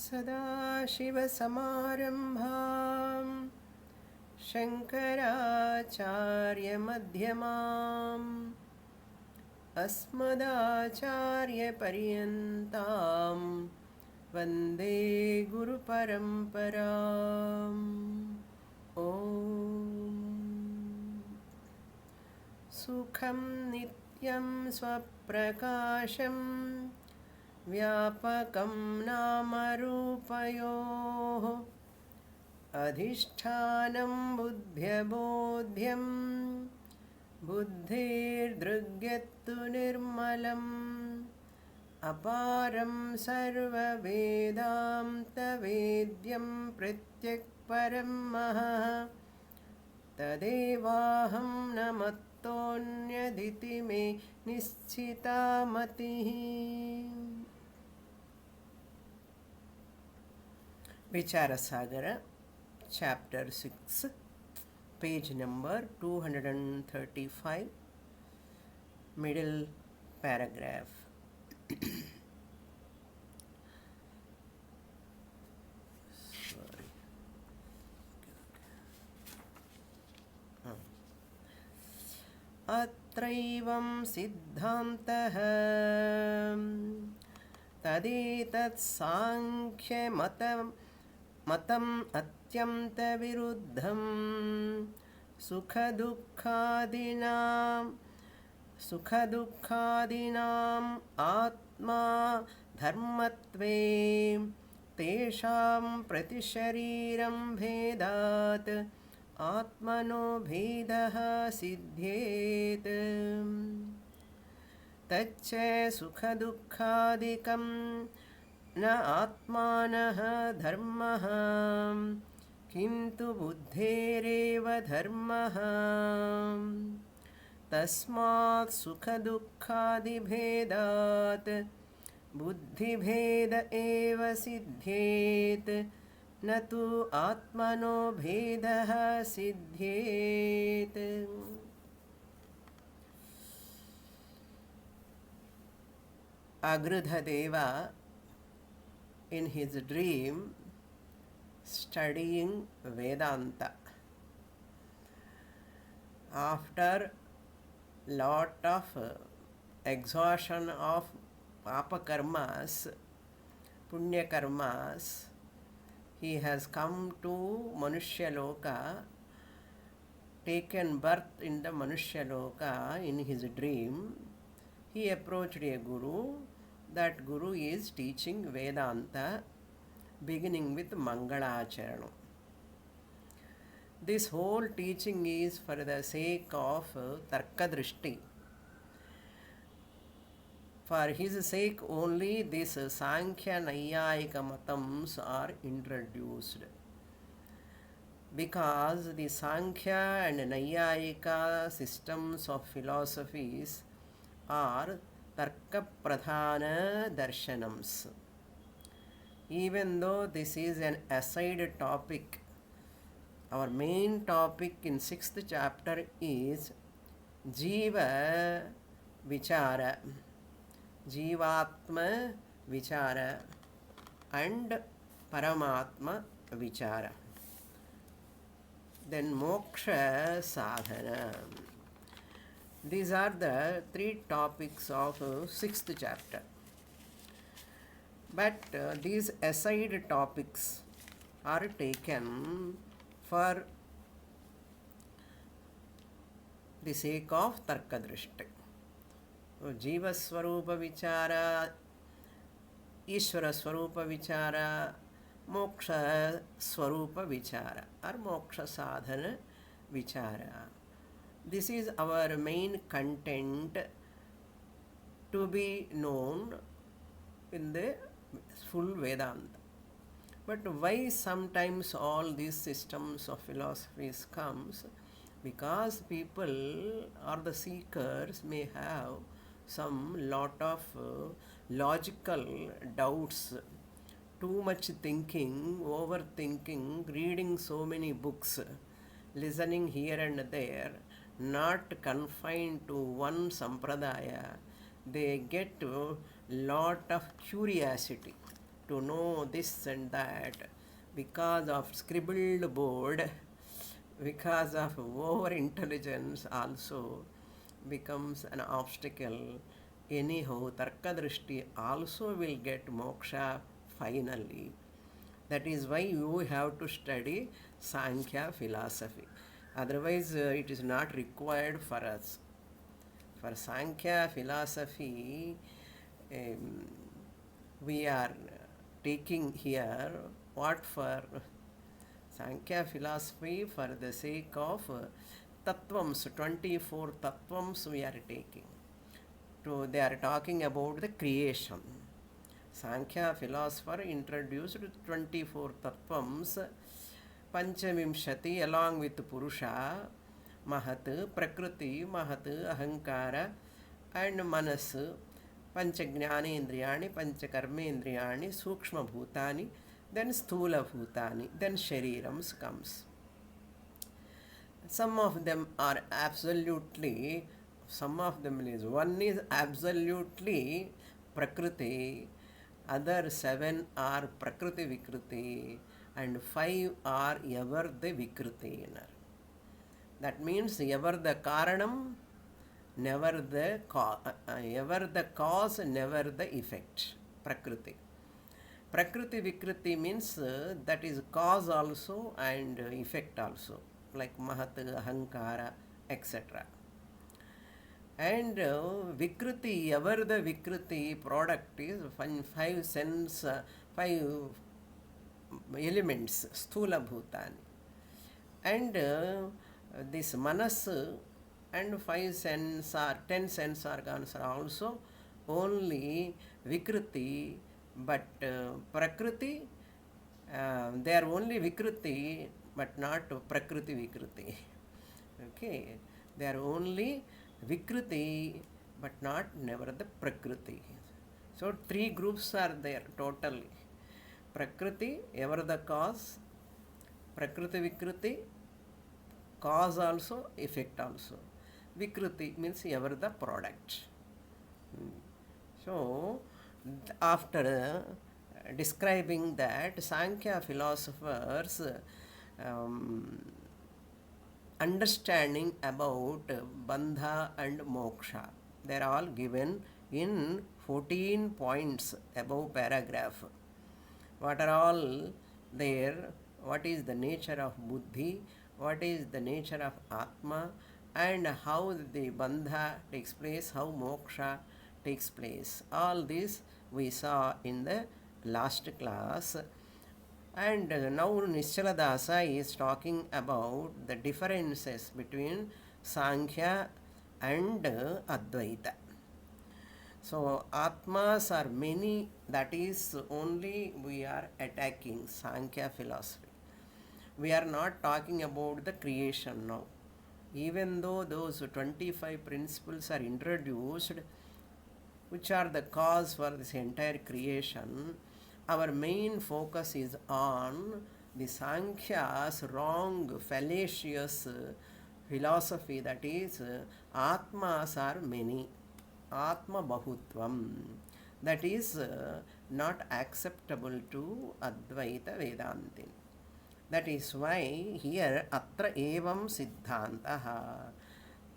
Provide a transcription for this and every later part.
सदाशिवसमारम्भां शङ्कराचार्यमध्यमाम् अस्मदाचार्यपर्यन्तां वन्दे गुरुपरम्पराम्। ॐ सुखं नित्यं स्वप्रकाशं व्यापकं नामरूपयोः अधिष्ठानं बुद्ध्यबोध्यं बुद्धिर्दृग्यत्तु निर्मलम् अपारं सर्ववेदान्तवेद्यं प्रत्यक्परं महः तदेवाहं नमतोऽन्यदिति मे निश्चिता मतिः। Vichara Sagara, chapter 6, page number 235, middle paragraph. अत्रैवं सिद्धान्तः तदेतत् सांख्यमतम् अत्यन्तविरुद्धं सुखदुःखादीनाम् आत्मा धर्मत्वे तेषां प्रतिशरीरं भेदात् आत्मनो भेदः सिद्ध्येत्। तच्च सुखदुःखादिकं न आत्मानः धर्मः किन्तु बुद्धेरेव धर्मः। तस्मात् सुखदुःखादिभेदात् बुद्धिभेद एव सिद्ध्येत् न तु आत्मनो भेदः सिद्ध्येत्। Agridhadeva, in his dream, studying Vedanta, after lot of exhaustion of papa karmas, punya karmas, he has come to Manushya Loka, taken birth in the Manushya Loka in his dream. He approached a guru. That guru is teaching Vedanta, beginning with Mangalacharana. This whole teaching is for the sake of Tarkadrishti. For his sake only these Sankhya Nayyayika Matams are introduced. Because the Sankhya and Nayyayika systems of philosophies are Tarka Pradhana Darshanams. Even though this is an aside topic, our main topic in 6th chapter is Jiva Vichara, Jivatma Vichara and Paramatma Vichara. Then Moksha Sadhana. These are the 3 topics of 6th chapter. But these aside topics are taken for the sake of Tarkadrishti. Jiva Swarupa Vichara, Ishvara Swarupa Vichara, Moksha Swarupa Vichara or Moksha Sadhana Vichara. This is our main content to be known in the full Vedanta. But why sometimes all these systems of philosophies comes? Because people or the seekers may have some lot of logical doubts, too much thinking, overthinking, reading so many books, listening here and there, not confined to one sampradaya. They get a lot of curiosity. to know this and that, because of scribbled board, because of over intelligence also becomes an obstacle. Anyhow, Tarkadrishti also will get moksha finally. That is why you have to study Sankhya philosophy. Otherwise, it is not required for us. For Sankhya philosophy, um, we are taking here what for Sankhya philosophy for the sake of tattvams, 24 tattvams we are taking. They are talking about the creation. Sankhya philosopher introduced 24 tattvams, Panchavimshati along with Purusha, Mahat, Prakriti, Mahat, Ahankara, and Manas, Panchagnani Indriyani, Panchakarmendriyani, Sukshma Bhutani, then Sthula Bhutani, then Sharirams comes. Some of them are absolutely, one is absolutely Prakriti, other 7 are Prakriti Vikriti, and 5 are ever the Vikriti. That means ever the Karanam, never the ever the cause, never the effect. Prakriti. Prakriti Vikriti means that is cause also and effect also, like Mahat, Ahankara, etc. And Vikriti, ever the Vikriti product is 5 sense, 5 elements, Sthula Bhutani. And this Manas and 5 sense or 10 sense organs are also only Vikriti, but Prakriti, they are only Vikriti but not Prakriti Vikriti. Okay, they are only Vikriti but not never the Prakriti. So 3 groups are there totally. Prakriti, ever the cause, Prakriti Vikriti, cause also, effect also. Vikriti means ever the product. So, after describing that, Sankhya philosophers understanding about bandha and moksha, they are all given in 14 points above paragraph. What are all there? What is the nature of buddhi? What is the nature of atma? And how the bandha takes place, how moksha takes place. All this we saw in the last class. And now Nischala Dasa is talking about the differences between Sankhya and Advaita. So Atmas are many, that is only we are attacking Sankhya philosophy. We are not talking about the creation now. Even though those 25 principles are introduced, which are the cause for this entire creation, our main focus is on the Sankhya's wrong, fallacious philosophy, that is, Atmas are many, Atma Bahutvam. That is not acceptable to Advaita Vedantin. That is why here Atra Evam Siddhantaha.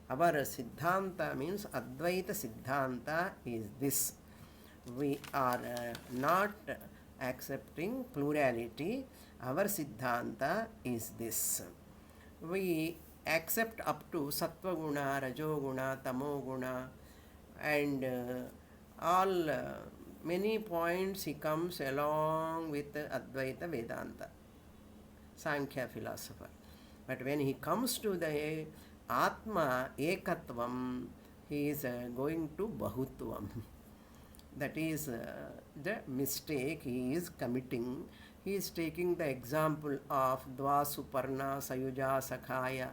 Our Siddhanta means Advaita Siddhanta is this. We are not accepting plurality. Our Siddhanta is this. We accept up to Sattva Guna, Rajo Guna, Tamo Guna, and all many points he comes along with Advaita Vedanta, Sankhya philosopher. But when he comes to the Atma Ekatvam, he is going to Bahutvam. That is the mistake he is committing. He is taking the example of Dvasuparna Sayuja Sakhaya.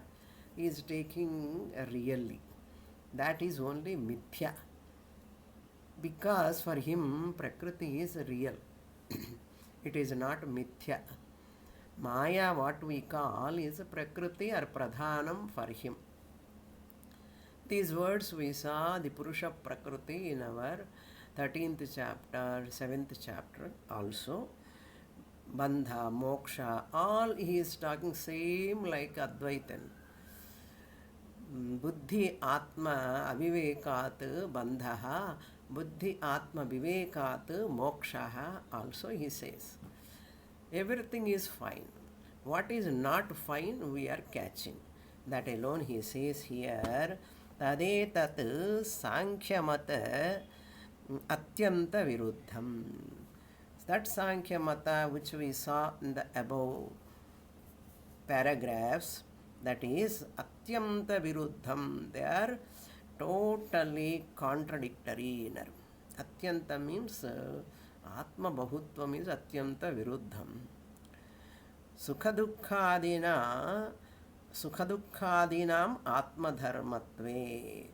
He is taking really. That is only mithya. Because for him, Prakriti is real. It is not mithya. Maya, what we call, is Prakriti or Pradhanam for him. These words we saw, the Purusha Prakriti, in our 13th chapter, 7th chapter also. Bandha, moksha, all he is talking same like Advaitan. Buddhi atma avivekat bandhaha, buddhi atma vivekat mokshaha also he says. Everything is fine. What is not fine, we are catching. That alone he says here, tadetat sankhyamata atyanta viruddham. That Sankhya Mata which we saw in the above paragraphs, that is Atyanta Viruddham, they are totally contradictory. Atyanta means Atma Bahutva means Atyanta Viruddham. Sukhadukkadinam Atma Dharmatve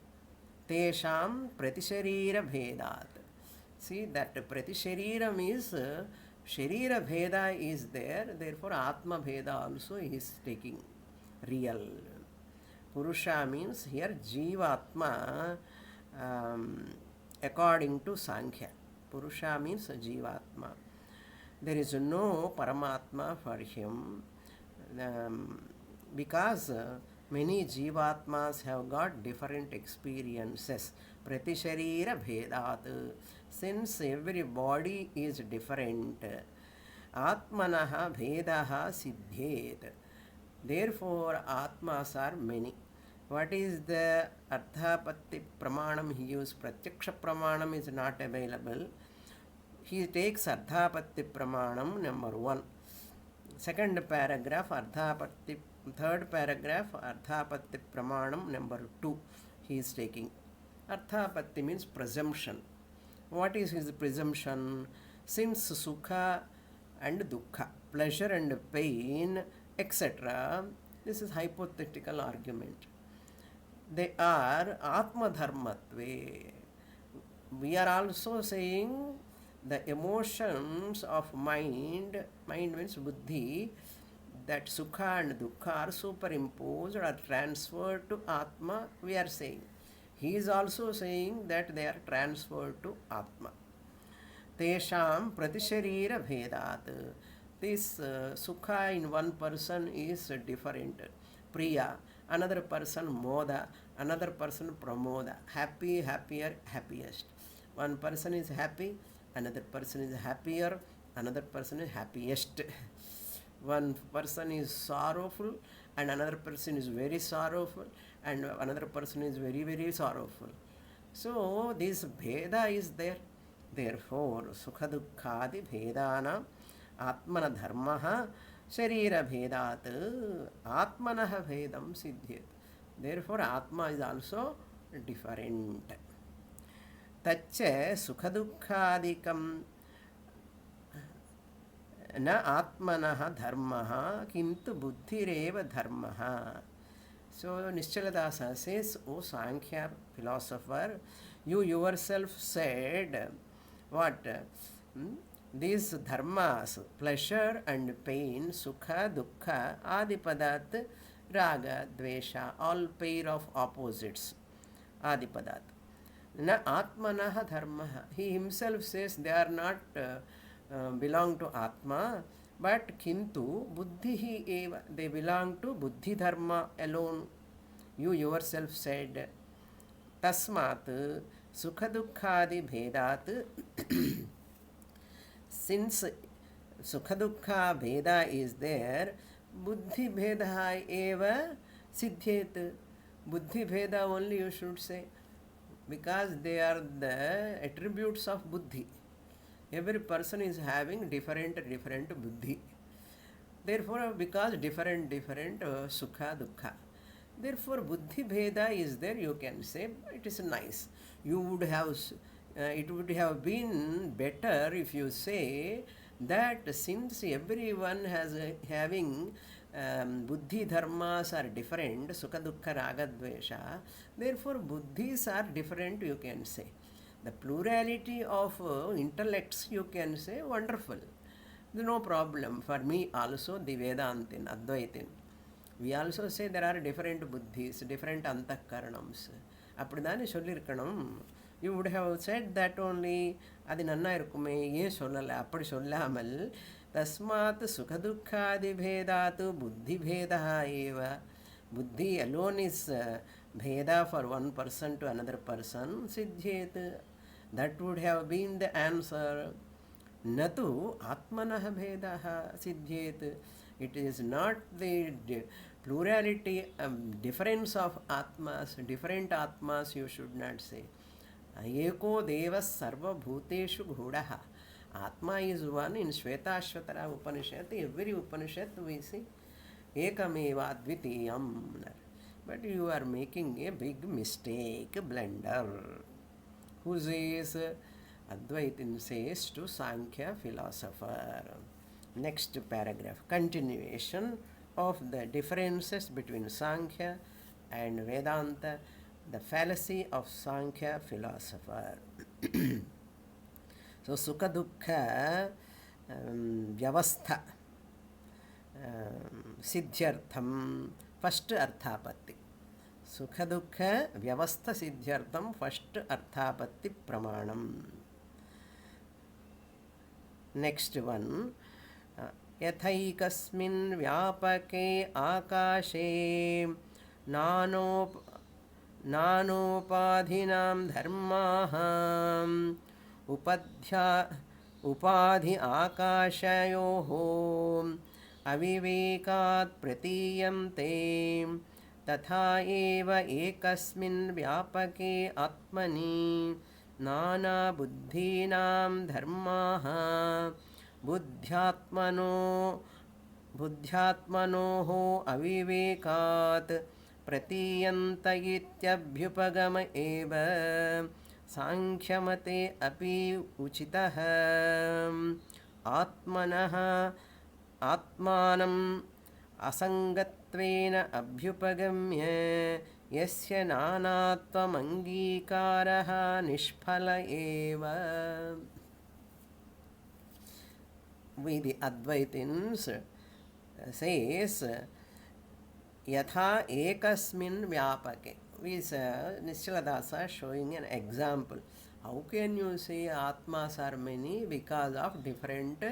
Tesham Pratisharira Bhedat. See that Pratisharira means Sharira Bheda is there, therefore Atma Bheda also is taking real. Purusha means here Jivatma according to Sankhya. Purusha means Jivatma. There is no Paramatma for him because many Jivatmas have got different experiences. Pratisharira Bhedat. Since every body is different, Atmanaha Bhedaha Siddhet. Therefore, Atmas are many. What is the Arthapatti Pramanam he used? Pratyaksha Pramanam is not available. He takes Arthapatti Pramanam number 1. Second paragraph, Arthapatti. Third paragraph, Arthapatti Pramanam number 2. He is taking. Arthapatti means presumption. What is his presumption? Since Sukha and Dukkha, pleasure and pain, etc., this is hypothetical argument. They are Atma Dharmatve. We are also saying the emotions of mind means Buddhi, that Sukha and Dukkha are superimposed or transferred to Atma, we are saying. He is also saying that they are transferred to Atma. Tesham pratisharira bhedat. This Sukha in one person is different. Priya, another person Moda, another person Pramoda. Happy, happier, happiest. One person is happy, another person is happier, another person is happiest. One person is sorrowful and another person is very sorrowful and another person is very, very sorrowful. So this Bheda is there. Therefore, Sukha Dukkhadi Bhedana Atmana Dharmaha Sharira Bhedat Atmanaha Bhedam Siddhyat. Therefore, Atma is also different. Tache Sukha Dukkhadikam na Atmanaha Dharmaha Kintu Buddhireva Dharmaha. So Nischaladasa says, O Sankhya philosopher, you yourself said what? These dharmas, pleasure and pain, sukha, dukkha, adipadat, raga, dvesha, all pair of opposites, adipadat. Na atmanaha dharmaha. He himself says they are not belong to Atma, but kintu buddhihi eva. They belong to buddhi dharma alone. You yourself said. Tasmat sukha dukkhadi bhedat. Since sukha dukkha bheda is there, buddhi bheda eva siddhyet. Buddhi bheda only you should say, because they are the attributes of buddhi. Every person is having different buddhi. Therefore, because different sukha dukkha. Therefore, buddhi bheda is there, you can say, it is nice. You would have, it would have been better if you say that since everyone has having buddhi dharmas are different, sukha dukkha raga dvesha, therefore buddhis are different, you can say. The plurality of intellects, you can say, wonderful. No problem. For me also, the Vedantin, Advaitin. We also say there are different buddhis, different antakaranams. அப்படிதானே சொல்லியிருக்கணும். you would have said that only. அது நன்னா இருக்குமே, ஏன் சொல்லலை? அப்படி சொல்லாமல் தஸ்மாத் சுகதுக்காதி பேதாத்து புத்தி பேதா ஏவ. buddhi alone is bheda for one person to another person siddhyet. That would have been the answer. Natu atmanah bhedah siddhyet. It is not the plurality, difference of atmas, different atmas you should not say. Eko devas sarva bhuteshu ghudaha. Atma is one. In Shvetashvatara Upanishad, every Upanishad we see Ekameva Advitiyam. But you are making a big mistake, blunder. Who says? Advaitin says to Sankhya philosopher. Next paragraph, continuation of the differences between Sankhya and Vedanta, the fallacy of Sankhya philosopher. So Sukha Dukkha Vyavastha Siddhyartham, first Arthapatti. Sukha Dukkha Vyavastha Siddhyartham, first Arthapatti Pramanam. Next one, Yathaikasmin Vyapake Akashe Nanopadhinam Dharmaham Upadhi Akashayoho Avivekat Pratiyamte Tatha eva ekasmin Vyapake Atmani Nana Buddhinam Dharmaha Buddhyatmanoho Avivekat Pratiyanta ityabhyupagama eva Sankhyamate api uchitaha Atmanam asangatvena abhyupagamya yasya nanatvam angikaraha nishphala eva. We the Advaitins says Yatha ekasmin vyapake. We Nishaladasa showing an example. How can you say Atmas are many? Because of different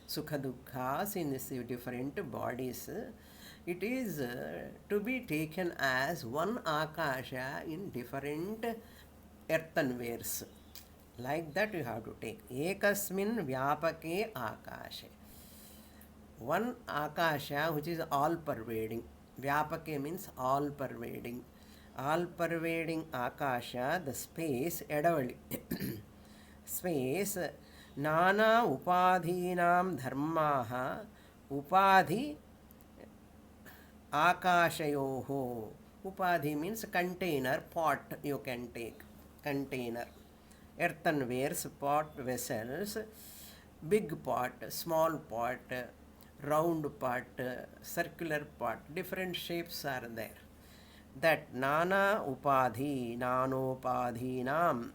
Sukha Dukkhas in different bodies. It is to be taken as one Akasha in different earthenwares. Like that you have to take. Ekasmin Vyapake Akashe. One Akasha which is all pervading. Vyapake means all pervading. All pervading Akasha, the space, Edavali. Space, Nana Upadhinam Dharmaha, Upadhi Akashayoho. Upadhi means container, pot you can take. Container. Earthenwares, pot vessels, big pot, small pot, round pot, circular pot, different shapes are there. That Nana Upadhi, Nanopadhinam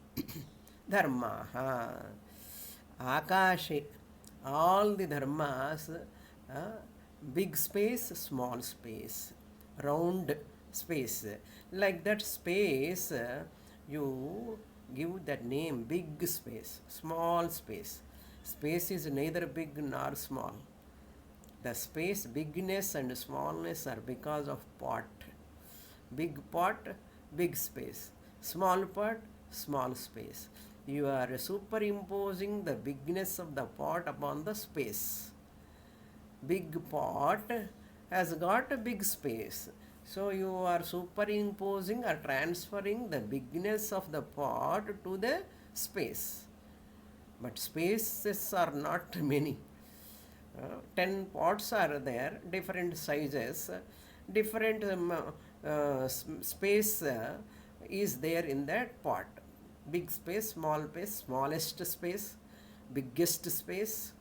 Dharmaha. Akashi, all the dharmas, big space, small space, round space. Like that space, you give that name, big space, small space. Space is neither big nor small. The space, bigness and smallness are because of pot. Big pot, big space. Small pot, small space. You are superimposing the bigness of the pot upon the space. Big pot has got a big space. So you are superimposing or transferring the bigness of the pot to the space. But spaces are not many. 10 pots are there, different sizes, different space is there in that pot. Big space, small space, smallest space, biggest space,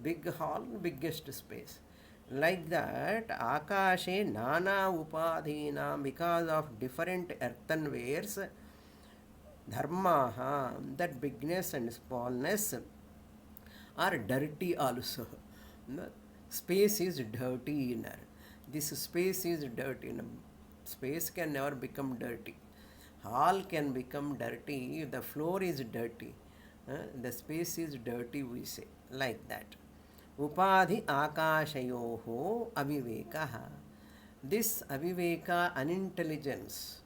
big hall, biggest space. Like that, Akashe Nana Upadhina, because of different earthenwares, Dharmaha, that bigness and smallness are dirty also. Space is dirty inner. This space is dirty. Space can never become dirty. Hall can become dirty if the floor is dirty. The space is dirty, we say. Like that. Upadhi akashayoho avivekaha. This aviveka, unintelligence,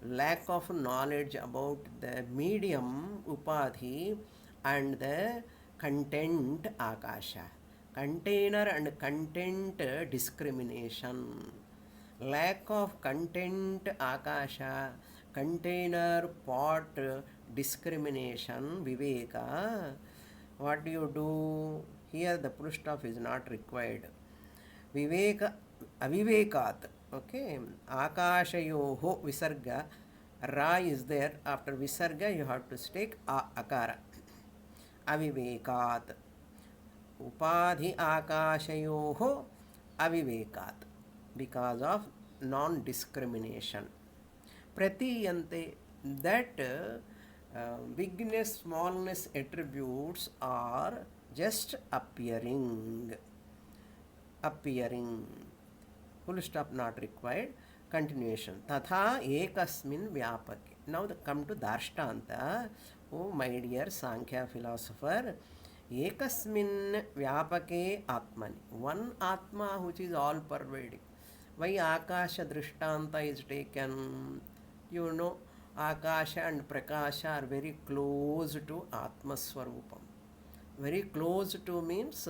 lack of knowledge about the medium upadhi and the content akasha, container and content discrimination, lack of content akasha, container pot discrimination viveka. What do you do? Here the full stop is not required. Viveka avivekat. Okay, akashayoho visarga, ra is there. After visarga you have to take akara. Avivekat. Upadhi akashayoho avivekat, because of non-discrimination. Pratiyante, that bigness, smallness attributes are just appearing. Appearing. Full stop not required. Continuation. Tatha ekasmin vyapake. Now come to Darshtanta. Oh my dear Sankhya philosopher. Ekasmin vyapake atmani. One atma which is all pervading. Why Akasha Drishtanta is taken? You know, Akasha and Prakasha are very close to Atma Swarupam. Very close to means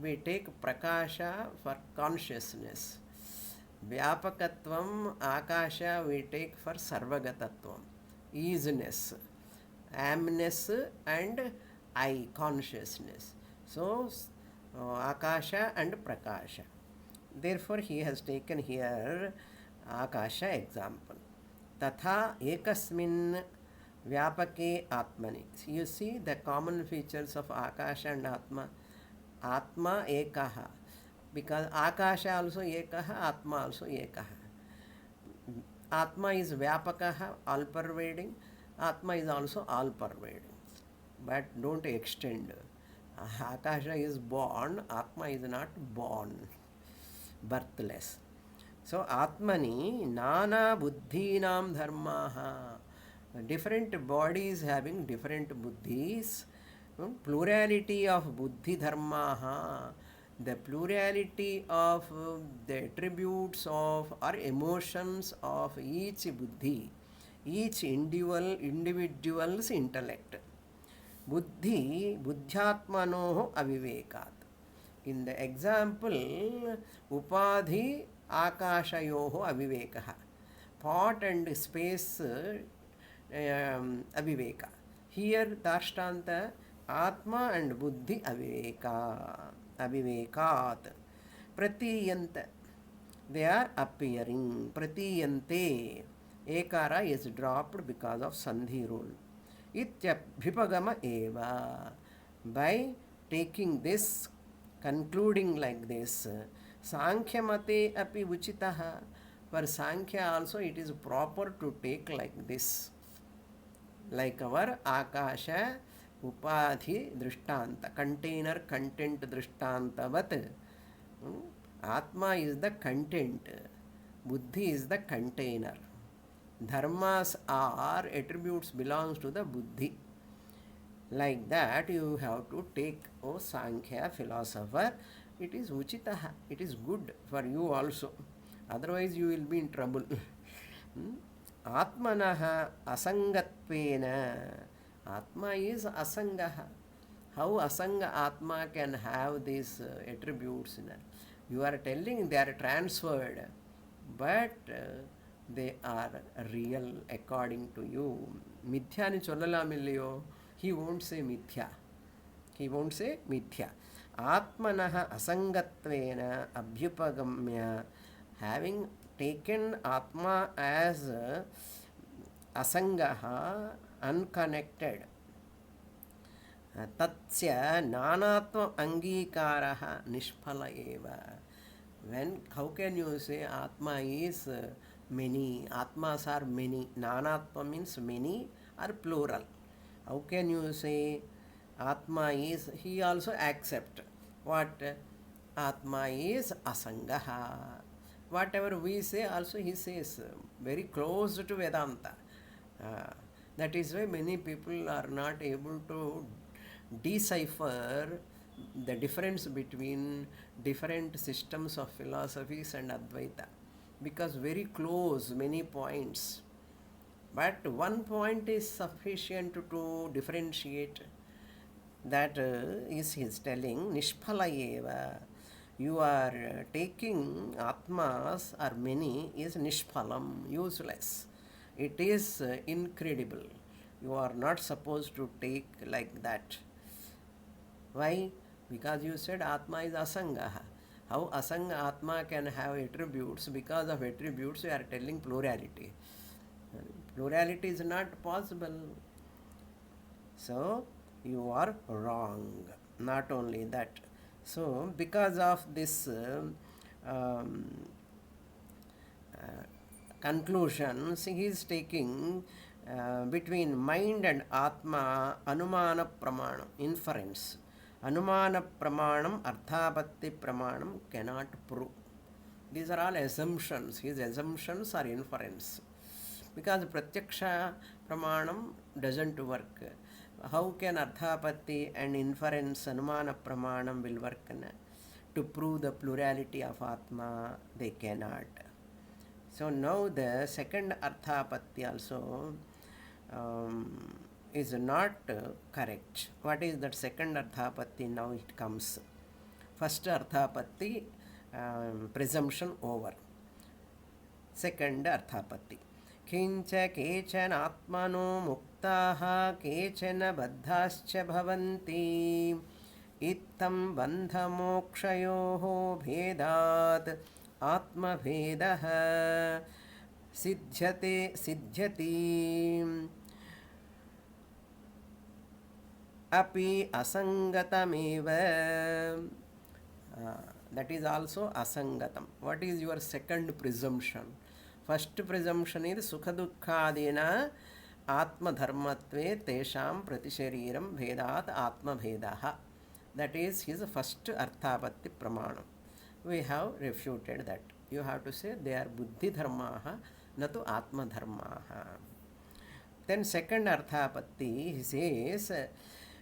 we take Prakasha for consciousness. Vyapakatvam, Akasha we take for Sarvagatatvam, easiness, amness and I, consciousness. So, Akasha and Prakasha. Therefore, he has taken here Akasha example. Tatha ekasmin vyapake atmani. You see the common features of Akasha and Atma. Atma ekaha. Because Akasha also ekaha, Atma also ekaha. Atma is vyapakaha, all pervading. Atma is also all pervading. But don't extend. Akasha is born, Atma is not born. Birthless. So, Atmani nana buddhinam dharmaha. Different bodies having different buddhis. Plurality of buddhi dharmaha. The plurality of the attributes of or emotions of each buddhi, each individual's intellect. Buddhi buddhyatmanoho avivekat. In the example, upadhi akashayoho avivekaha. Pot and space aviveka. Here Darshtanta Atma and Buddhi aviveka. Avivekat. Pratiyanta. They are appearing. Pratiyante. Ekara is dropped because of Sandhi rule. Ityabhipagama eva. By taking this, concluding like this, Sankhya mate api uchitaha. For Sankhya also it is proper to take like this. Like our Akasha Upadhi Drishtanta, container content Drishtanta. Atma is the content, Buddhi is the container. Dharmas are attributes belongs to the Buddhi. Like that you have to take, O Sankhya philosopher. It is uchitaha, it is good for you also. Otherwise you will be in trouble. Atmanaha asangatvena. Atma is asangaha. How asanga Atma can have these attributes? You are telling they are transferred, but they are real according to you. Mithya ni chollalamilliyo. He won't say mithya. He won't say mithya. Atmanaha asangatvena abhyupagamya. Having taken Atma as asangaha, unconnected. Tatsya nanatva angikaraha nishphala eva. How can you say Atma is many? Atmas are many. Nanatva means many or plural. How can you say Atma is? He also accept what Atma is asangaha. Whatever we say, also he says very close to Vedanta. That is why many people are not able to decipher the difference between different systems of philosophies and Advaita, because very close, many points. But one point is sufficient to differentiate. That is his telling, Nishphala eva. You are taking Atmas or many is Nishphalam, useless. It is incredible. You are not supposed to take like that. Why? Because you said Atma is Asangaha. How Asanga Atma can have attributes? Because of attributes, you are telling plurality. Plurality is not possible. So, you are wrong. Not only that. So, because of this conclusions, he is taking between mind and Atma Anumana Pramanam, inference. Anumana Pramanam, Arthapatti Pramanam cannot prove. These are all assumptions. His assumptions are inference. Because Pratyaksha Pramanam doesn't work. How can Arthapatti and inference Anumana Pramanam will work? To prove the plurality of Atma, they cannot. So now the second Arthapatti also is not correct. What is that second Arthapatti? Now it comes. First Arthapatti, presumption over. Second Arthapatti. Kincha kechan atmano muktaha kechana baddhascha bhavanti ittam bandha mokshayoho bhedat atma bhedah siddhyati api asangatameva. That is also asangatam. What is your second presumption? First presumption is Sukha Dukkhadena Atma Dharmatve Tesham Pratishariram Bhedat Atma Bhedaha. That is his first Arthapatti Pramanam. We have refuted that. You have to say they are Buddhi Dharmaha, natu Atma Dharmaha. Then second Arthapatti, he says,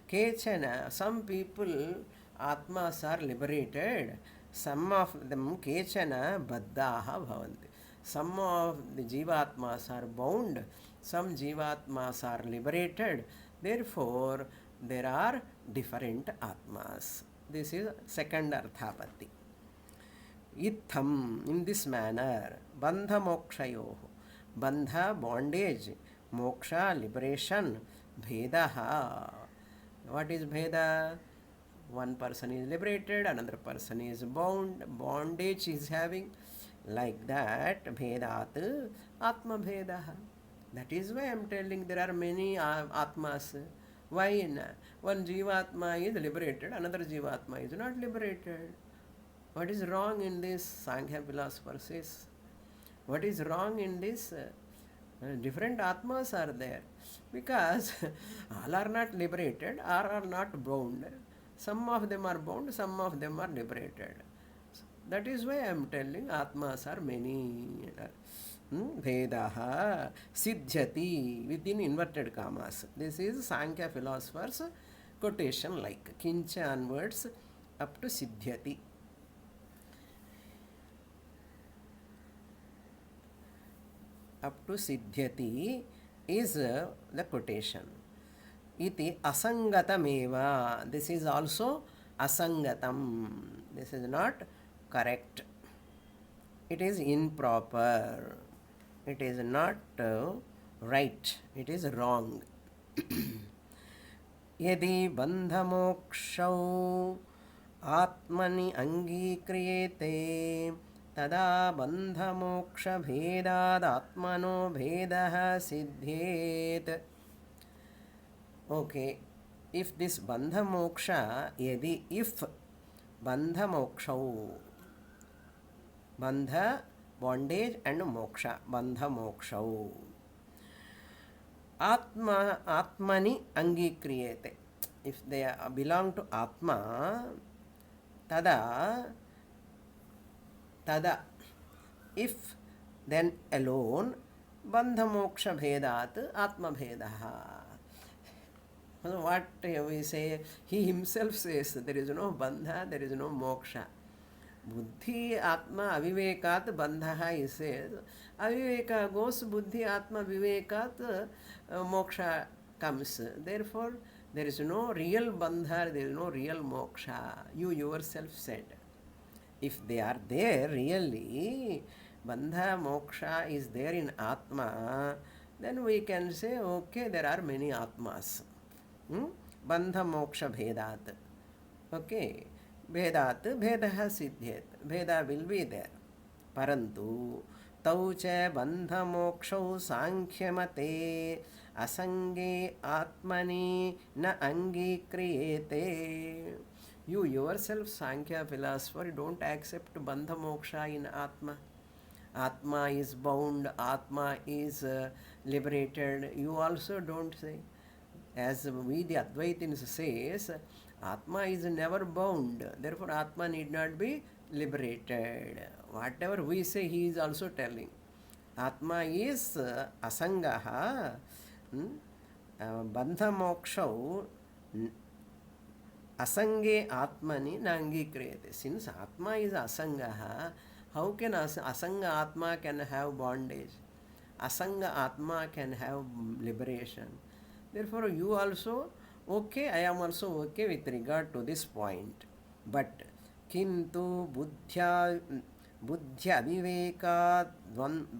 Kechana, some people Atmas are liberated, some of them Kechana Baddaha Bhavanti. Some of the Jivatmas are bound, some Jivatmas are liberated. Therefore, there are different Atmas. This is second Arthapatti. Itham, in this manner, Bandha Mokshayoho. Bandha, bondage, Moksha, liberation, Bhedaha. What is Bheda? One person is liberated, another person is bound, bondage is having. Like that, Bhedat, Atma Bhedaha. That is why I am telling there are many Atmas. Why? One Jivatma is liberated, another Jivatma is not liberated. What is wrong in this? Sankhya philosopher says. What is wrong in this? Different Atmas are there. Because all are not liberated, all are not bound. Some of them are bound, some of them are liberated. That is why I am telling Atmas are many. Vedaha Siddhyati within inverted commas. This is Sankhya philosophers quotation like Kincha onwards up to Siddhyati. Up to Siddhyati is the quotation. Iti asangatameva. This is also asangatam. This is not correct. It is improper. It is not right. It is wrong. Yadi bandhamokshau atmani angikhriyete tada bandhamoksha bhedad atmano bhedah siddhyet. Okay, if this bandhamoksha, yadi if bandhamokshau, bandha, bondage and moksha, bandha mokshau. Atmani angikriyete. If they belong to Atma, tada, if then alone, Bandha moksha bhedat atma bhedaha. What we say, he himself says there is no bandha, there is no moksha. Buddhi atma avivekat bandha, he says. Aviveka goes, buddhi atma vivekat moksha comes. Therefore, there is no real bandha, there is no real moksha. You yourself said. If they are there really, bandha moksha is there in atma, then we can say, okay, there are many atmas. Bandha moksha bhedat. Okay. Bhedat, bhedaha siddhyet. Bheda will be there. Parantu, tau cha bandha mokshau sankhyamate asange atmani na angikriyete. You yourself, Sankhya philosopher, don't accept bandha moksha in atma. Atma is bound, atma is liberated. You also don't say. As we the Advaitins says, Atma is never bound, therefore Atma need not be liberated. Whatever we say, he is also telling. Atma is asangaha, bandha mokshau asange atmani nangi kriyate. Since Atma is asangaha, how can asanga Atma can have bondage? Asanga Atma can have liberation. Therefore, you also, okay, I am also okay with regard to this point. But, kintu buddhya vivekad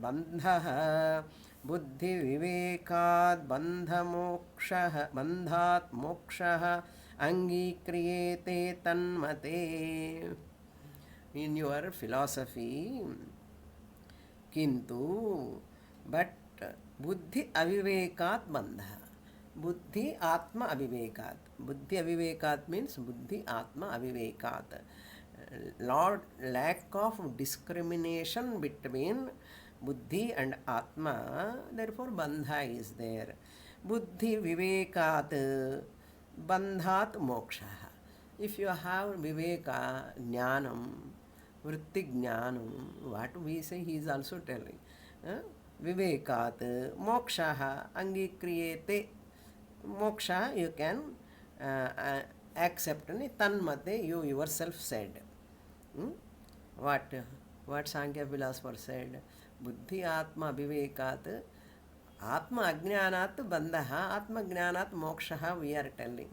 bandha buddhi vivekad bandhat moksha angikriyete tanmate. In your philosophy, kintu, but buddhi avivekat bandha. Buddhi atma avivekat. Buddhi avivekat means buddhi atma avivekat. Lack of discrimination between buddhi and atma, therefore bandha is there. Buddhi vivekat bandhat moksha. If you have viveka, jnanam, vritti jnanam, what we say he is also telling. Vivekat moksha angikriyete. Moksha you can accept. Tanmate you yourself said. What Sankhya philosopher said? Buddhi atma vivekat atma ajnanat bandha atma jnanat moksha we are telling.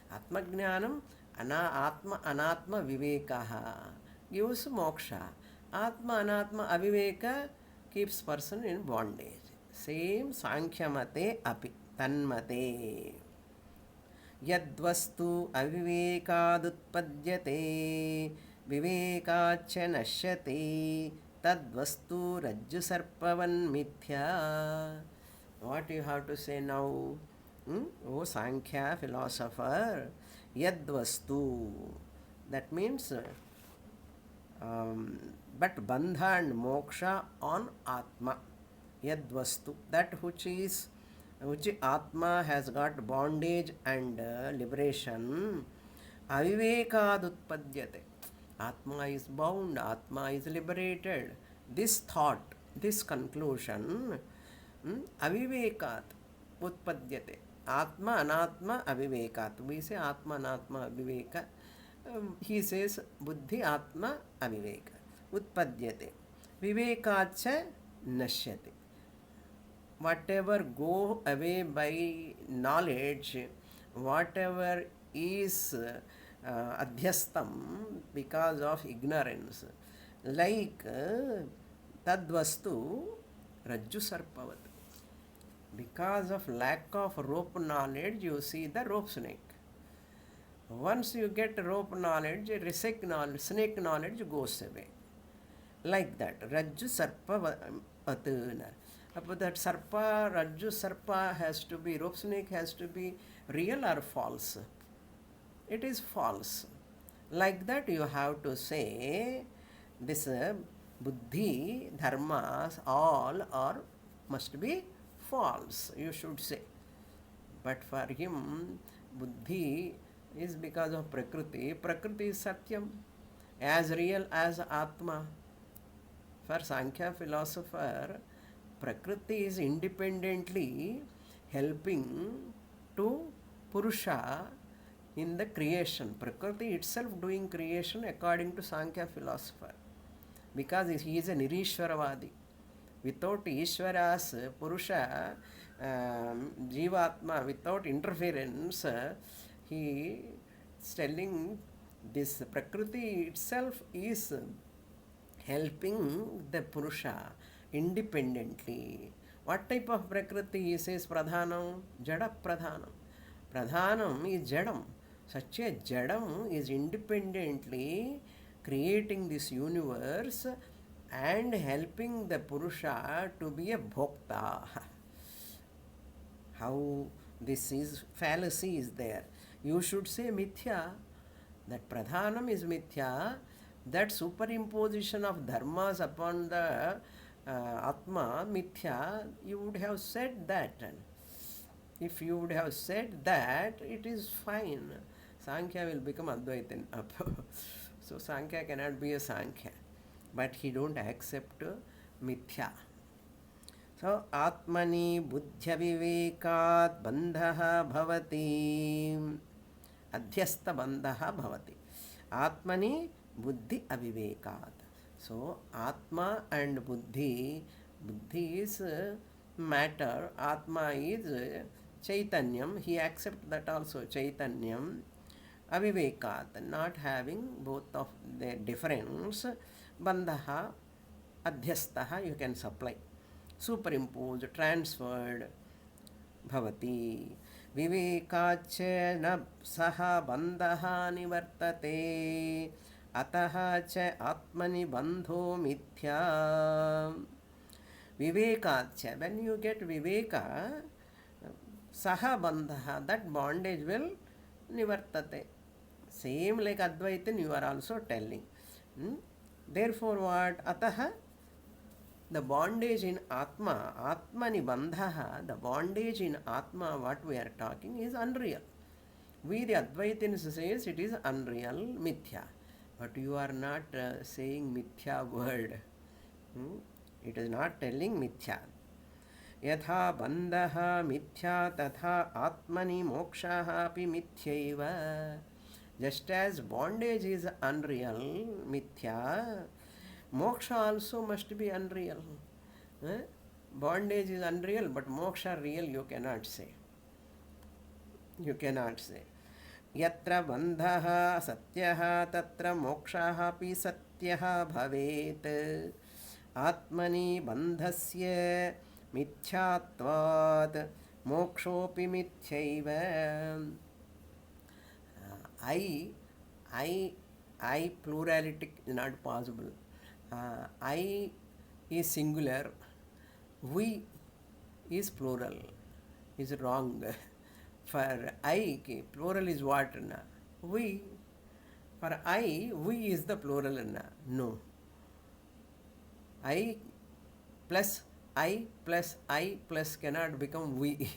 Atma jnanam atma anatma vivekaha gives moksha. Atma anatma aviveka keeps person in bondage. Same Sankhya mate api. Tanmate yadvastu avivekadutpadyate vivekaccha nashyate tadvastu rajju sarpavan mithya. What you have to say now? Oh Sankhya philosopher, yadvastu, that means but bandha and moksha on atma. Yadvastu, that which Atma has got bondage and liberation. Avivekadutpadyate. Atma is bound, Atma is liberated. This thought, this conclusion, avivekat utpadyate. Atma anatma avivekat. We say Atma anatma aviveka. He says buddhi atma aviveka. Utpadyate. Vivekatcha nashyate. Whatever go away by knowledge, whatever is adhyastam because of ignorance, like tadvastu rajju sarpavat. Because of lack of rope knowledge, you see the rope snake. Once you get rope knowledge, snake knowledge goes away. Like that, rajju sarpavat. But that sarpa, rajju sarpa has to be, rope snake has to be real or false? It is false. Like that you have to say, this buddhi, dharmas, all are must be false, you should say. But for him, buddhi is because of prakriti. Prakriti is satyam, as real as atma. For Sankhya philosopher, Prakriti is independently helping to Purusha in the creation. Prakriti itself doing creation according to Sankhya philosopher, because he is a Nirishwaravadi. Without Ishvara's Purusha, Jivatma, without interference, he is telling this Prakriti itself is helping the Purusha independently. What type of Prakriti he says Pradhanam? Jada Pradhanam. Pradhanam is Jadam. Such a Jadam is independently creating this universe and helping the Purusha to be a Bhokta. How this is fallacy is there. You should say Mithya. That Pradhanam is Mithya. That superimposition of dharmas upon the Atma, Mithya, you would have said that. If you would have said that, it is fine. Sankhya will become Advaitin. So Sankhya cannot be a Sankhya. But he don't accept Mithya. So Atmani Buddhya Vivekat Bandhaha Bhavati. Adhyastha Bandhaha Bhavati. Atmani Buddhi Avivekat. So Atma and Buddhi. Buddhi is matter. Atma is Chaitanyam. He accepts that also. Chaitanyam. Avivekat. Not having both of their difference. Bandhaha. Adhyastaha. You can supply. Superimposed. Transferred. Bhavati. विवेकाच्च न सह बन्धः निवर्तते अतः च आत्मनि बन्धो मिथ्या. Vivekacha, when you get viveka, saha bandha, that bondage will nivartate. Same like Advaitin you are also telling. Therefore what? Ataha, the bondage in Atma, Atmani bandhaha, the bondage in Atma, what we are talking is unreal. We the Advaitins says it is unreal, mithya. But you are not saying mithya word. It is not telling mithya. Yatha bandhaha mithya tatha atmani mokshaha api mithyaiva. Just as bondage is unreal, mithya, moksha also must be unreal. Bondage is unreal, but moksha real you cannot say. You cannot say. Yatra bandhaha satyaha tatra mokshaha api satyaha bhavet. Atmani bandhasya mithyatvad mokshopi mithyaiva. I pluralitic is not possible. I is singular. We is plural. Is wrong. For I, plural is what? We. For I, we is the plural. No. I plus I cannot become we.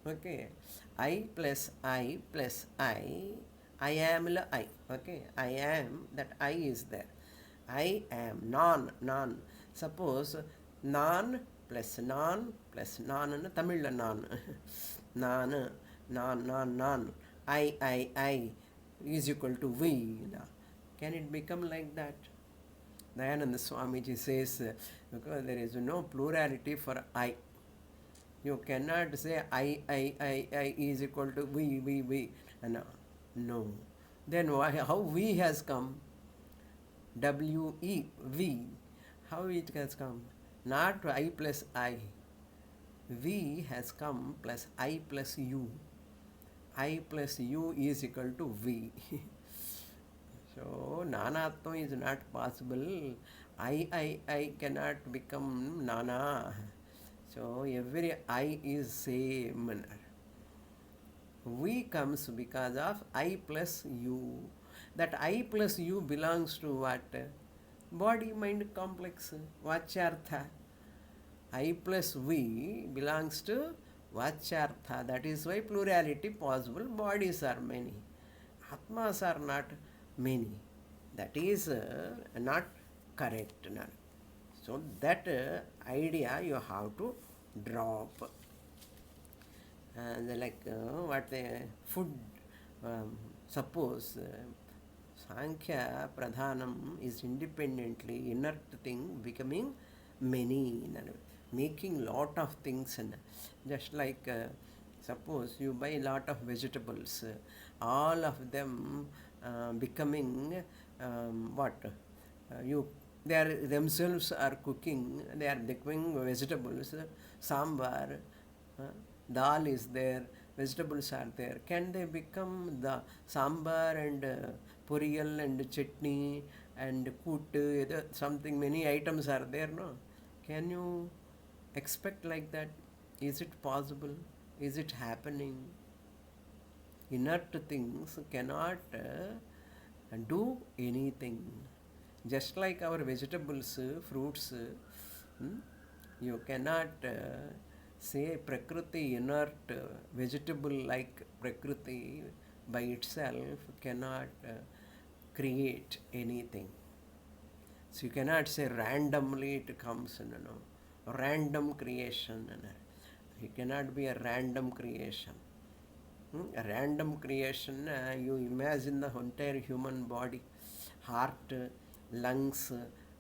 Okay. I plus I plus I am la I. Okay. I am, that I is there. I am, non. Suppose non plus non Tamil non. Non. I is equal to we. Can it become like that? Dayananda Swamiji says, because there is no plurality for I. You cannot say I is equal to we. No. Then why? How we has come? W-E, we. How it has come? Not I plus I. We has come plus I plus you. I plus you is equal to we. So, nanatma is not possible. I cannot become nana. So, every I is same. We comes because of I plus you. That I plus you belongs to what? Body-mind complex. Vachartha. I plus we belongs to Vachartha. That is why plurality possible. Bodies are many. Atmas are not many. That is not correct. So that idea you have to drop. And like what the food, suppose Sankhya Pradhanam is independently inert thing becoming many, making lot of things, and just like suppose you buy a lot of vegetables, all of them becoming what you they are themselves are cooking, they are cooking vegetables, sambar, uh, dal is there, vegetables are there. Can they become the sambar and poriyal and chutney and kuttu, something, many items are there, no? Can you expect like that? Is it possible? Is it happening? Inert things cannot do anything. Just like our vegetables, fruits, you cannot say Prakriti inert, vegetable like Prakriti by itself cannot create anything. So you cannot say randomly it comes, random creation. It cannot be a random creation. A random creation, you imagine the entire human body, heart, lungs,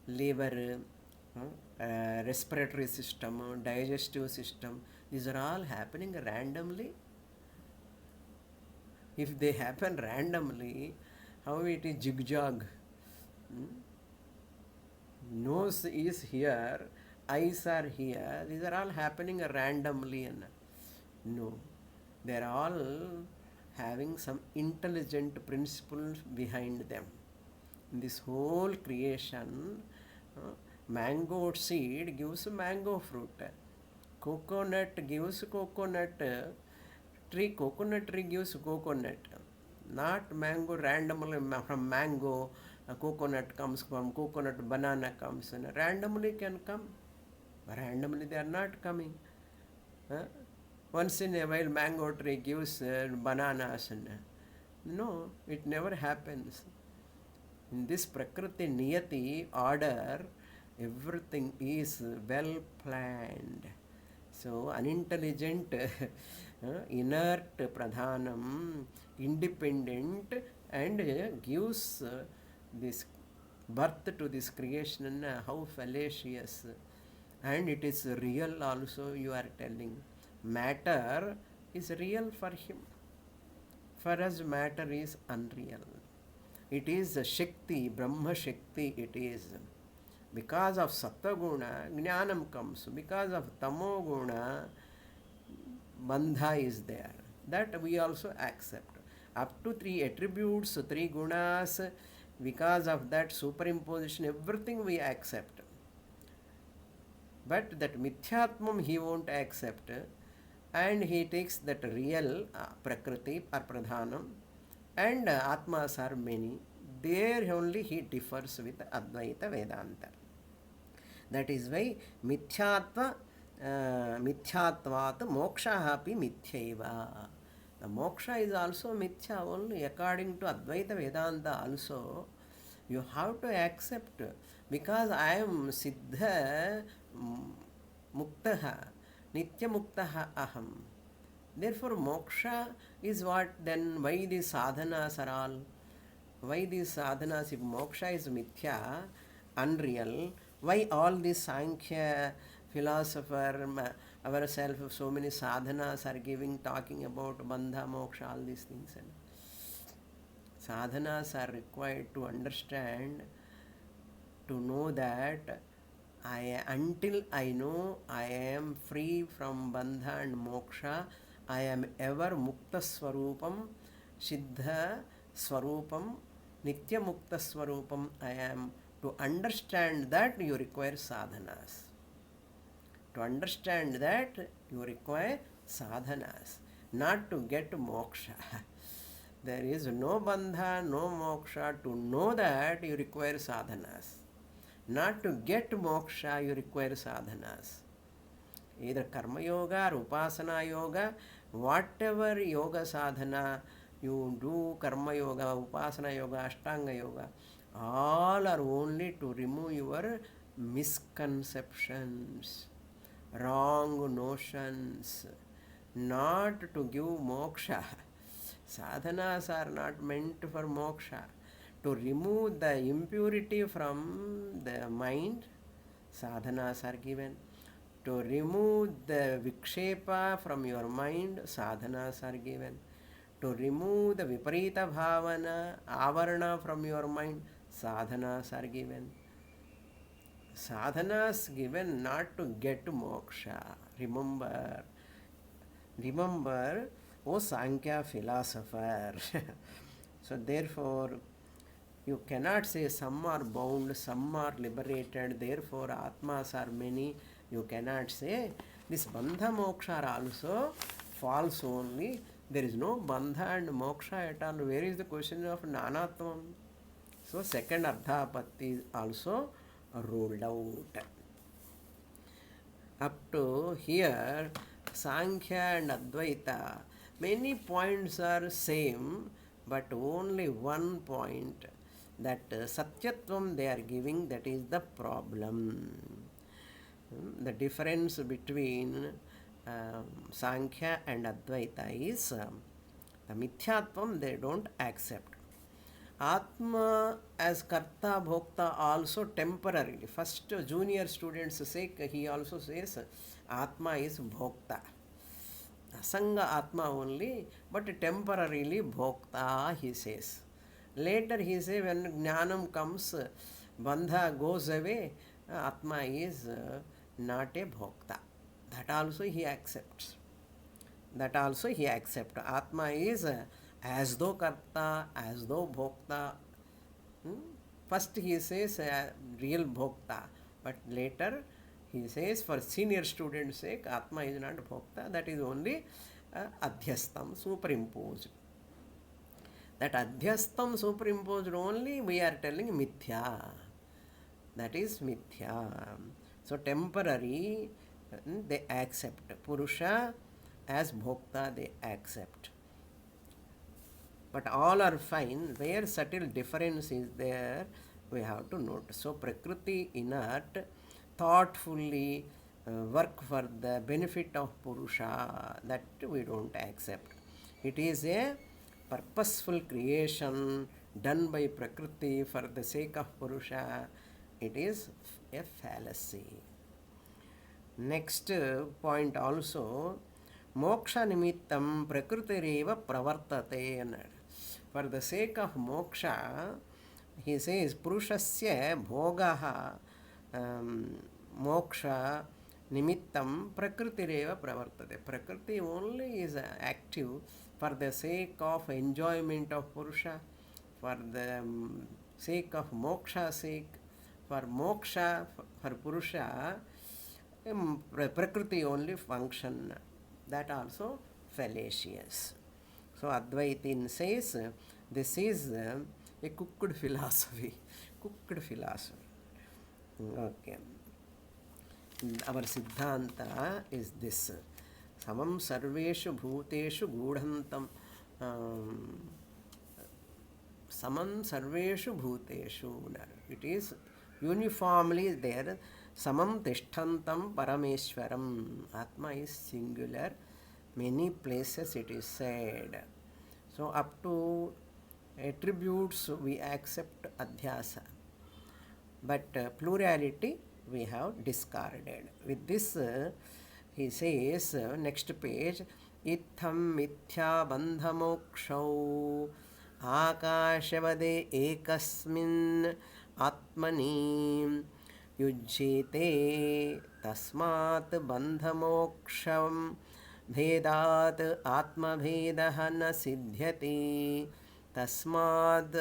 liver, respiratory system, digestive system, these are all happening randomly. If they happen randomly, how it is zigzag? Nose is here, eyes are here, these are all happening randomly. No, they are all having some intelligent principles behind them. In this whole creation, mango seed gives mango fruit, coconut gives coconut tree, coconut tree gives coconut, not mango randomly from mango, coconut comes from coconut, banana comes, and randomly can come. Randomly they are not coming. Once in a while mango tree gives bananas, and no, it never happens. In this Prakriti Niyati order, everything is well planned. So unintelligent, inert Pradhanam, independent, and gives this birth to this creation. How fallacious. And it is real also, you are telling. Matter is real for him. For us, matter is unreal. It is a Shakti, Brahma Shakti it is. Because of Sattva Guna, Jnanam comes. Because of Tamo Guna, Bandha is there. That we also accept. Up to 3 attributes, 3 gunas, because of that superimposition, everything we accept. But that Mithyatmam he won't accept, and he takes that real Prakriti or Pradhanam, and Atmas are many. There only he differs with Advaita Vedanta. That is why Mithyatvat moksha api mithyaiva. The moksha is also mithya only according to Advaita Vedanta also. You have to accept, because I am Siddha Muktaha, Nitya Muktaha Aham. Therefore, moksha is what then? Why these sadhanas are all? Why these sadhanas? If moksha is mithya, unreal, why all these Sankhya philosopher, ourselves, so many sadhanas are giving, talking about bandha, moksha, all these things? And sadhanas are required to understand, to know that until I know I am free from bandha and moksha, I am ever mukta swarupam, siddha swarupam, nitya mukta swarupam I am. To understand that, you require sadhanas. To understand that, you require sadhanas, not to get moksha. There is no bandha, no moksha. To know that, you require sadhanas. Not to get moksha, you require sadhanas. Either karma yoga or upasana yoga, whatever yoga sadhana you do, karma yoga, upasana yoga, ashtanga yoga, all are only to remove your misconceptions, wrong notions, not to give moksha. Sadhanas are not meant for moksha. To remove the impurity from the mind, sadhanas are given. To remove the vikshepa from your mind, sadhanas are given. To remove the viparita bhavana, avarana from your mind, sadhanas are given. Sadhanas given not to get moksha. Remember, O Sankhya philosopher. So therefore, you cannot say some are bound, some are liberated, therefore Atmas are many. You cannot say. This Bandha Moksha are also false only. There is no Bandha and Moksha at all. Where is the question of Nanatvam? So second Ardhapatti is also ruled out. Up to here, Sankhya and Advaita, many points are same, but only one point, that Satyatvam they are giving, that is the problem. The difference between Sankhya and Advaita is the Mithyatvam they don't accept. Atma as Karta Bhokta also temporarily. First junior students say, he also says Atma is Bhokta. Asanga Atma only, but temporarily Bhokta he says. Later he says when Jnanam comes, Bandha goes away, Atma is not a Bhokta. That also he accepts. Atma is as though Karta, as though Bhokta. First he says real Bhokta, but later he says for senior students' sake, Atma is not Bhokta, that is only Adhyastam, superimposed. That Adhyastam superimposed only we are telling Mithya. That is Mithya. So temporary they accept. Purusha as Bhokta they accept. But all are fine. Where subtle difference is there, we have to note. So Prakriti inert, thoughtfully work for the benefit of Purusha, that we don't accept. It is a purposeful creation done by Prakriti for the sake of Purusha. It is a fallacy. Next point also, moksha nimittam prakritireva pravartate. For the sake of moksha, he says purushasya bhogaha moksha nimittam prakritireva pravartate. Prakriti only is active for the sake of enjoyment of purusha, for the sake of moksha sake, for moksha, for purusha, Prakriti only function. That also fallacious. So Advaitin says this is a cooked philosophy. Okay. Our Siddhanta is this. Samam sarveshu bhuteshu gudhantam. Samam sarveshu bhuteshu. It is uniformly there. Samam tishtantam parameshwaram. Atma is singular. Many places it is said. So up to attributes we accept adhyasa. But plurality we have discarded. With this he says, next page, Itham mithya bandha mokshau akashavade ekasmin atmani yujjete tasmat bandha moksham भेदात् आत्मभेदः न सिद्ध्यति तस्माद्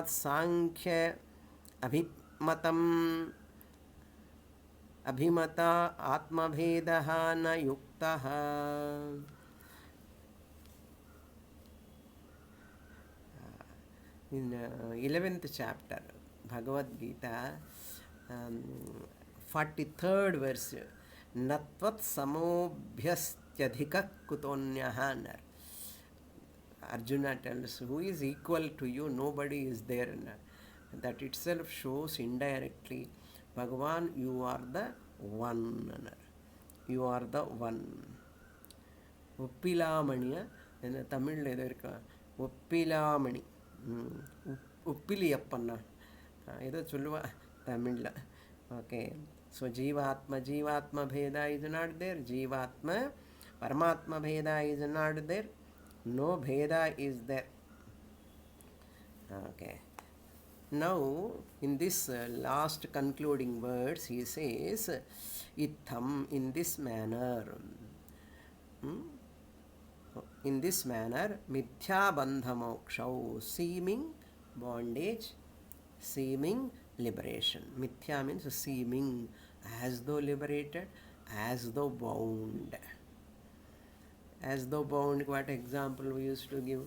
सांख्य अभिमता आत्मभेदः न युक्तः. In 11th chapter Bhagavad Gita, 43rd verse, Natvat samobhyastyadhika kutonyahanar. Arjuna tells, who is equal to you? Nobody is there. That itself shows indirectly, Bhagavan, you are the one. You are the one. Uppilamaniya, in Tamil, Uppilamani, Uppiliappanna. Idu Chulva, Tamil. Okay. So Jivatma Bheda is not there. Jivatma, Paramatma Bheda is not there. No Bheda is there. Okay. Now, in this last concluding words, he says, Itham, in this manner. In this manner, Mithya Bandha Moksha, seeming bondage, seeming liberation. Mithya means seeming, as though liberated, as though bound. As though bound, what example we used to give?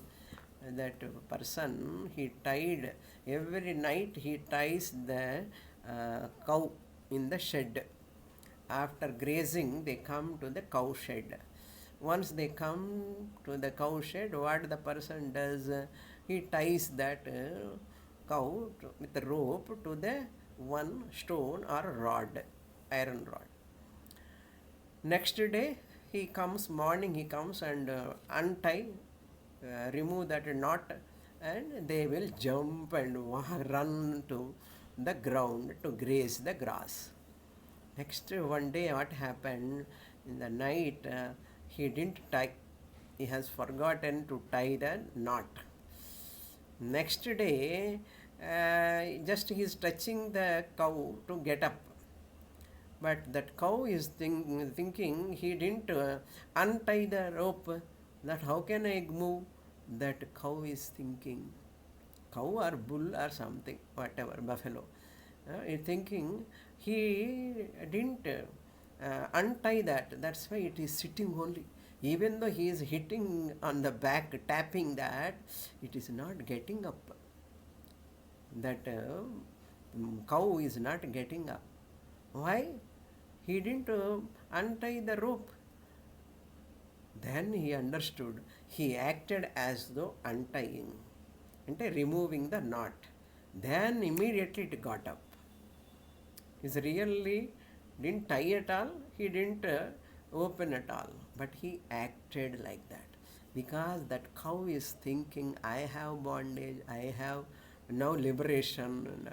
That person, he tied, every night he ties the cow in the shed. After grazing, they come to the cow shed. Once they come to the cow shed, what the person does? He ties that cow with a rope to the one stone or rod, iron rod. Next day, he comes, morning he comes and untie, remove that knot, and they will jump and run to the ground to graze the grass. Next one day, what happened? In the night, he didn't tie. He has forgotten to tie the knot. Next day, just he is touching the cow to get up. But that cow is thinking he didn't untie the rope. That how can I move? That cow is thinking. Cow or bull or something, whatever, buffalo. Is thinking he didn't untie that. That's why it is sitting only. Even though he is hitting on the back, tapping that, it is not getting up. That cow is not getting up. Why? He didn't untie the rope. Then he understood. He acted as though untying, and removing the knot. Then immediately it got up. He really didn't tie at all. He didn't open at all. But he acted like that. Because that cow is thinking, I have bondage, I have now liberation.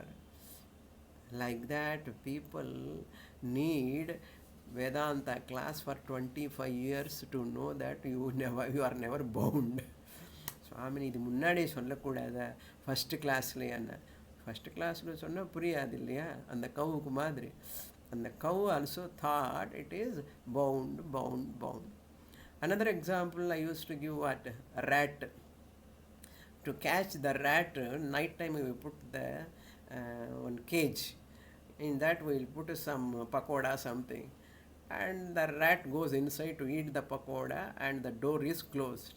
Like that, people need Vedanta class for 25 years to know that you are never bound. Swamini, இது முன்னாடி சொல்லக்கூடாத first கிளாஸ்லே என்ன first கிளாஸில் சொன்னால் புரியாது இல்லையா அந்த கவுக்கு மாதிரி அந்த கவு also thought it is bound. Another example I used to give, what? Rat. To catch the rat, night time we put the one cage. In that we will put some pakoda something, and the rat goes inside to eat the pakoda, and the door is closed.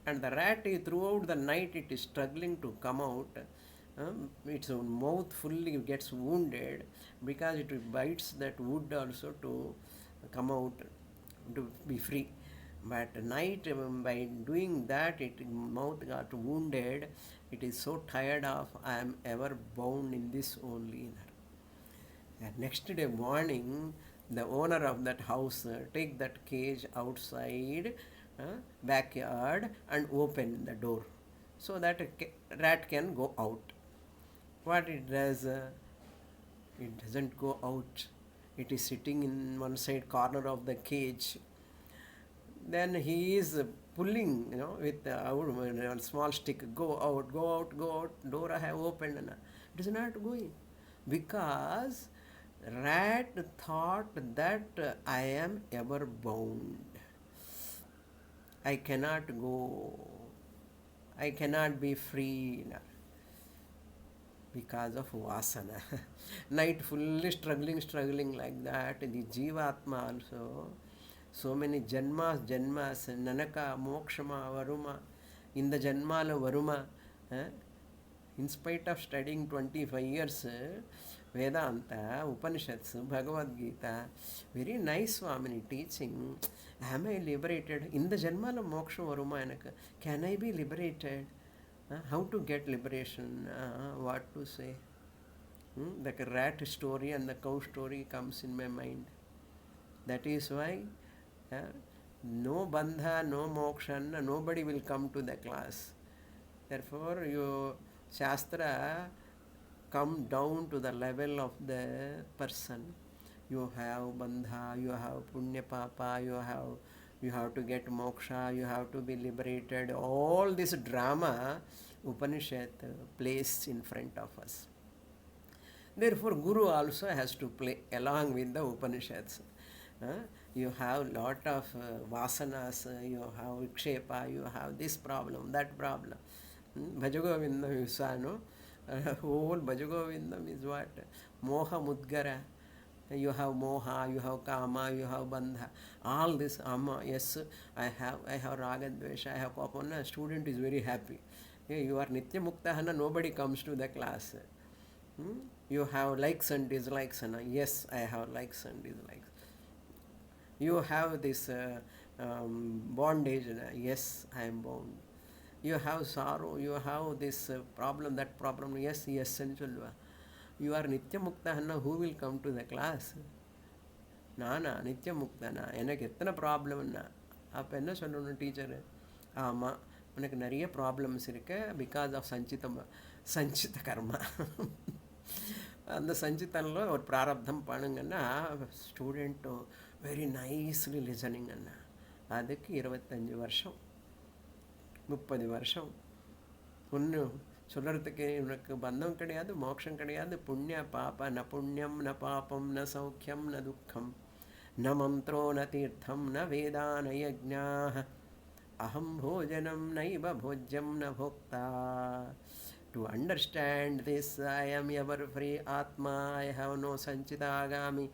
And the rat, throughout the night, it is struggling to come out. Its mouth fully gets wounded because it bites that wood also to come out, to be free. But night, by doing that, its mouth got wounded. It is so tired of, I am ever bound in this only. And next day morning, the owner of that house take that cage outside, backyard, and open the door so that rat can go out. What it does, it doesn't go out. It is sitting in one side corner of the cage. Then he is pulling, with a small stick, go out, door I have opened. It is not going. Because rat thought that I am ever bound. I cannot go. I cannot be free. Because of vasana. Night fully struggling like that. The Jivatma also. So many janmas, nanaka, mokshama, varuma, in the janmala varuma. In spite of studying 25 years, Vedanta, Upanishads, Bhagavad Gita, very nice Swamini teaching. Am I liberated? In the Janmala Moksha Varuma Enaka, can I be liberated? How to get liberation? What to say? The rat story and the cow story comes in my mind. That is why no bandha, no moksha, nobody will come to the class. Therefore, you Shastra come down to the level of the person. You have bandha, you have punya papa, you have to get moksha, you have to be liberated. All this drama Upanishad plays in front of us. Therefore, Guru also has to play along with the Upanishads. You have lot of vasanas, you have vikshepa, you have this problem, that problem. Bhajagovindam is whole Bhajagovindam is what? Moha Mudgara. You have moha, you have kama, you have bandha. All this yes, I have raga dvesha, I have kopana. Student is very happy. You are nitya muktahana, nobody comes to the class. You have likes and dislikes. Yes, I have likes and dislikes. You have this bondage. Yes, I am bound. You have sorrow. You have this problem, that problem. Yes, yes, and cholva. You are nitya muktahana. Who will come to the class? Nana, nitya muktana. எனக்கு எத்தனை ப்ராப்ளம்னா அப்போ என்ன சொல்லணும் teacher? ஆமாம், உனக்கு நிறைய problems இருக்கு பிகாஸ் ஆஃப் சஞ்சித கர்மா. அந்த சஞ்சித்தனில் ஒரு பிராரப்தம் பண்ணுங்கன்னா ஸ்டூடெண்ட்டு வெரி நைஸ்லி லிசனிங் அண்ணா. அதுக்கு 25 வருஷம் 30 வருஷம் ஒன்று சொல்கிறதுக்கு உனக்கு பந்தம் கிடையாது, மோட்சம் கிடையாது. புண்ணிய பாப ந புண்ணியம் ந பாபம் ந சௌக்கியம் ந துக்கம் ந மந்திரோ ந தீர்த்தம் ந வேதா ந யஜ்ஞாः அஹம் போஜனம் நைவ போஜ்யம் ந போக்தா. To understand this, I am ever free Atma, I have no sanchita agami,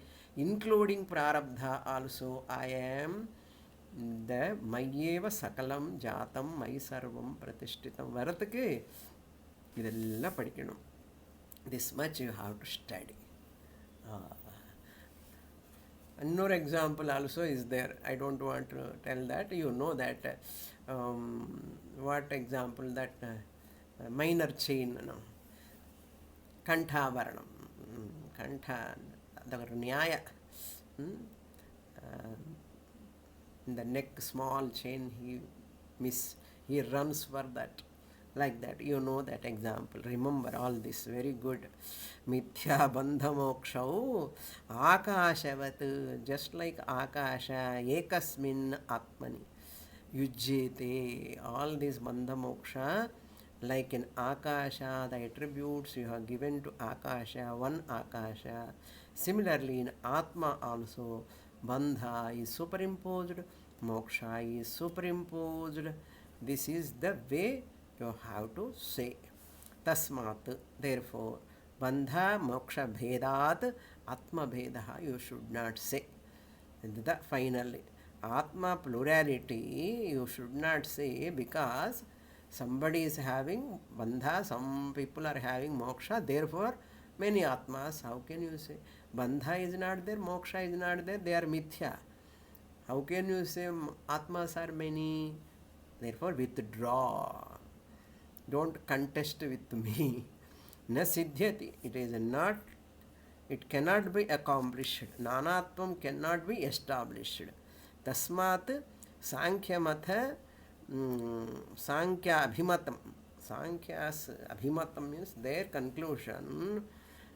including prarabdha also. I am the mayeva sakalam jatam may sarvam pratishtitam. Varadhukku idella padikkanum. This much you have to study. Another example also is there. I don't want to tell that. You know that. What example that? Minor chain, kantha varanam, kantha, the nyaya, in the neck small chain he runs for that, like that. You know that example. Remember all this, very good. Mithya bandha mokshau akashavat, just like akasha ekasmin atmani yujyete. All this bandha moksha, like in Akasha, the attributes you have given to Akasha, one Akasha. Similarly, in Atma also, Bandha is superimposed, Moksha is superimposed. This is the way you have to say. Tasmat, therefore, Bandha Moksha Bhedat, Atma Bhedaha, you should not say. The finally, Atma plurality, you should not say, because somebody is having bandha, some people are having moksha, therefore many atmas. How can you say? Bandha is not there, moksha is not there, they are mithya. How can you say atmas are many? Therefore withdraw. Don't contest with me. Na siddhyati. It is not, it cannot be accomplished. Nanatvam cannot be established. Tasmat Sankhya Matha Sankhya Abhimatam. Sankhya's Abhimatam means their conclusion.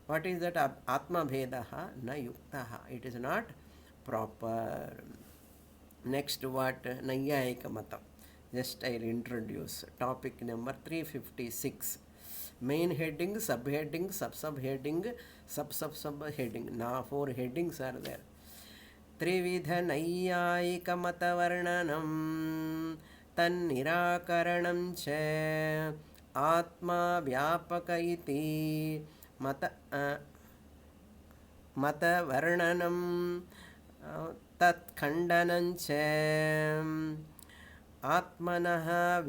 What is that? Atma Bhedaha na yuktaha. It is not proper. Next, what? Nayyayika Matam. Just I will introduce. Topic number 356. Main heading, subheading, sub-subheading, sub-sub-subheading. Now 4 headings are there. Trividha Nayyayika Matavarnanam Tannirakaranam cha Atma Vyapaka iti Matavarnanam Tat Khandanam cha Atmanaha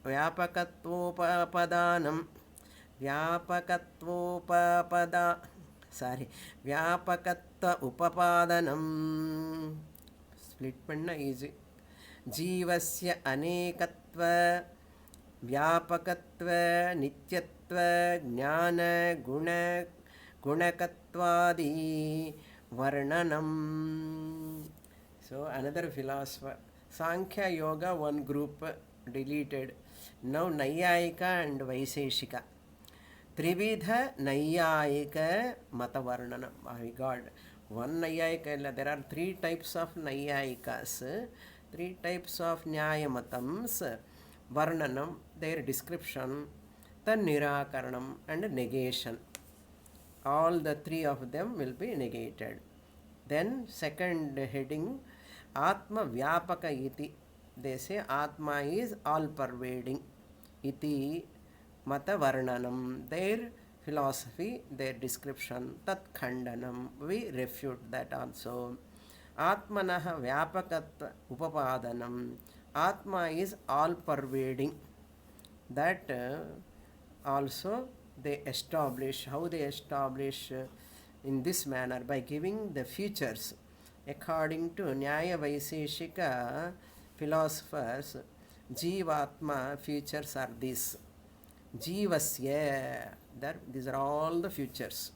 Vyapakatvopadanam व्यापकत्वोपपदा सारी व्यापकत्व उपपादनं split पण्ण easy जीवस्य अनेकत्व व्यापकत्व नित्यत्व ज्ञान गुण गुणकत्वादि वर्णनम. So another philosopher, Sankhya Yoga, one group deleted. Now Nayayika and Vaiseshika. Trividha Nayayika Matavarnanam. We got one Nayayika. There are three types of Nayayikas, three types of Nyayamatams. Varnanam, their description, then Nirakaranam and negation. All the three of them will be negated. Then second heading, Atma Vyapaka iti. They say Atma is all pervading. Iti Mata Varnanam. Their philosophy, their description, Tat Khandanam. We refute that also. Atmanaha Vyapakatva Upapadanam. Atma is all pervading. That also they establish. How they establish? In this manner, by giving the features. According to Nyaya Vaiseshika philosophers, Jivatma features are these. Jivasya, these are all the features.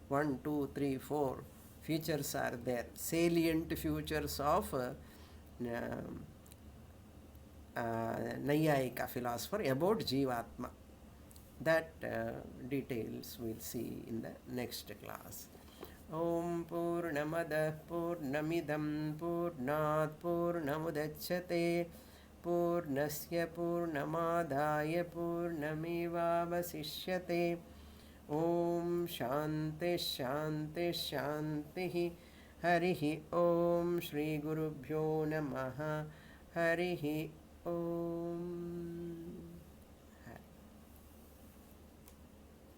1, 2, 3, 4 features are there. Salient features of Nayayika philosopher about Jivatma. That details we'll see in the next class. Om Purnamada Purnamidam Purnat Purnamudachyate Purnasya Purnamadaya Purnamevavasishyate. Om Shanti Shanti Shanti. Harihi Om Shri Gurubhyo Namaha. Harihi Om.